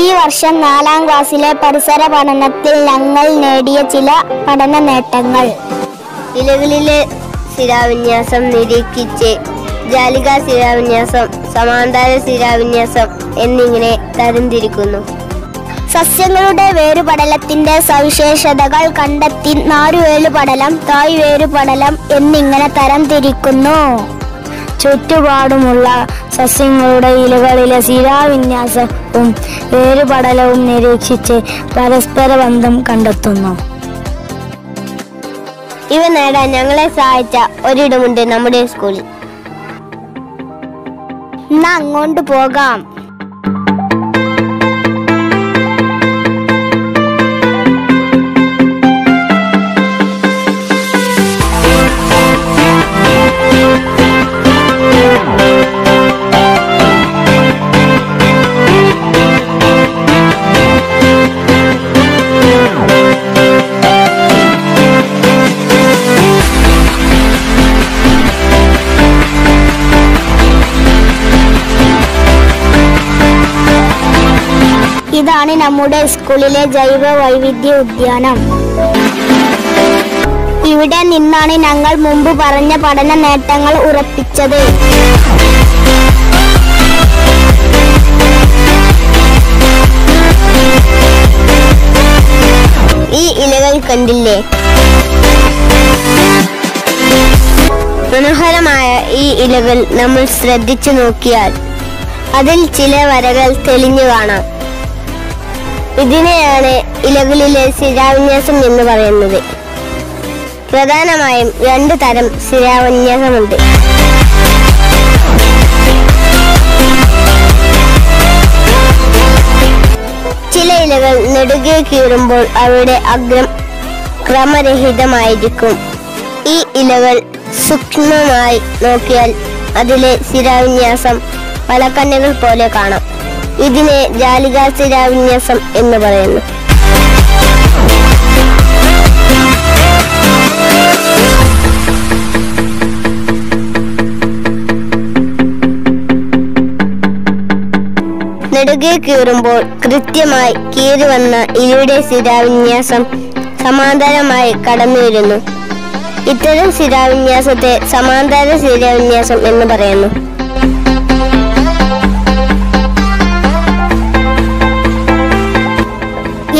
ഈ വർഷം 4ാം ക്ലാസ്സിലെ പരിസര പഠനത്തിൽ ഞങ്ങൾ നേടിയ ചില പഠന നേട്ടങ്ങൾ. ഇലകളിലെ ശിലാവിന്യാസം നിരീക്ഷിച്ച് ജാലികാ ശിലാവിന്യാസം, സമാന്തര ശിലാവിന്യാസം എന്നിങ്ങനെ തരംതിരിക്കുന്നു. സസ്യങ്ങളുടെ വേരുപടലത്തിന്റെ സവിശേഷതകൾ കണ്ടെത്തി നാരുവേരുപടലം, തായ്വേരുപടലം എന്നിങ്ങനെ തരംതിരിക്കുന്നു. ചുറ്റുപാടുമുള്ള സസ്യങ്ങളുടെ ഇലകളിലെ ശിലാവിന്യാസവും വേരുപടലവും നിരീക്ഷിച്ച് പരസ്പര ബന്ധം കണ്ടെത്തുന്നു. ഇവ നേടാൻ ഞങ്ങളെ സഹായിച്ച ഒരിടമുണ്ട് നമ്മുടെ സ്കൂളിൽ. എന്നാ അങ്ങോട്ട് പോകാം. ഇതാണ് നമ്മുടെ സ്കൂളിലെ ജൈവ വൈവിധ്യ ഉദ്യാനം. ഇവിടെ നിന്നാണ് ഞങ്ങൾ മുമ്പ് പറഞ്ഞ പഠന നേട്ടങ്ങൾ ഉറപ്പിച്ചത്. ഈ ഇലകൾ കണ്ടില്ലേ? മനോഹരമായ ഈ ഇലകൾ നമ്മൾ ശ്രദ്ധിച്ചു നോക്കിയാൽ അതിൽ ചില വരകൾ തെളിഞ്ഞു കാണാം. ഇതിനെയാണ് ഇലകളിലെ ശിലാവിന്യാസം എന്ന് പറയുന്നത്. പ്രധാനമായും 2 തരം ശിലാവിന്യാസമുണ്ട്. ചില ഇലകൾ നെടുകെ കീറുമ്പോൾ അവയുടെ അഗ്രം ക്രമരഹിതമായിരിക്കും. ഈ ഇലകൾ സൂക്ഷ്മമായി നോക്കിയാൽ അതിലെ ശിലാവിന്യാസം പലകണ്ണുകൾ പോലെ കാണാം. ഇതിനെ ജാലികാ ശിലാവിന്യാസം എന്ന് പറയുന്നു. നെടുകെ കീറുമ്പോൾ കൃത്യമായി കീറി വന്ന ഇലയുടെ ശിലാവിന്യാസം സമാന്തരമായി കടന്നു വരുന്നു. ഇത്തരം ശിലാവിന്യാസത്തെ സമാന്തര ശിലാവിന്യാസം എന്ന് പറയുന്നു.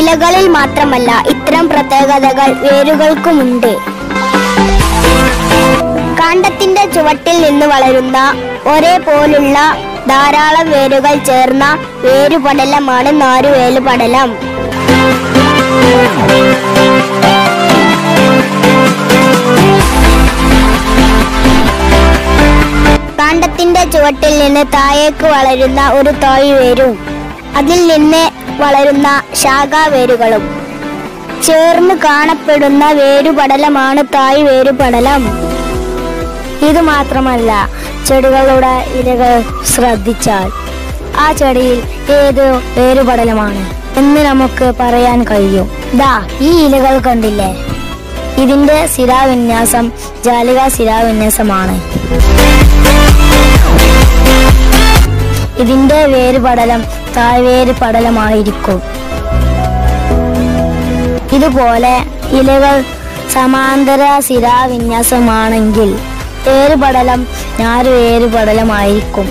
ഇലകളിൽ മാത്രമല്ല ഇത്തരം പ്രത്യേകതകൾ വേരുകൾക്കുമുണ്ട്. കാണ്ഡത്തിന്റെ ചുവട്ടിൽ നിന്ന് വളരുന്ന ഒരേപോലുള്ള ധാരാളം വേരുകൾ ചേർന്ന വേരുപടലമാണ് നാരുവേരുപടലം. കാണ്ഡത്തിന്റെ ചുവട്ടിൽ നിന്ന് താഴേക്ക് വളരുന്ന ഒരു തായ്വേരും അതിൽ നിന്ന് വളരുന്ന ശാഖാവേരുകളും ചേർന്ന് കാണപ്പെടുന്ന വേരുപടലമാണ് തായ്വേരുപടലം. ഇത് മാത്രമല്ല, ചെടികളുടെ ഇലകൾ ശ്രദ്ധിച്ചാൽ ആ ചെടിയിൽ ഏത് വേരുപടലമാണ് എന്ന് നമുക്ക് പറയാൻ കഴിയും. ദാ ഈ ഇലകൾ കണ്ടില്ലേ? ഇതിന്റെ ശിലാവിന്യാസം ജാലികാ ശിലാവിന്യാസമാണ്. ഇതിന്റെ വേരുപടലം തായ്വേരുപടലമായിരിക്കും. ഇതുപോലെ ഇലകൾ സമാന്തര ശിലാവിന്യാസമാണെങ്കിൽ വേരുപടലം നാരുവേരുപടലമായിരിക്കും.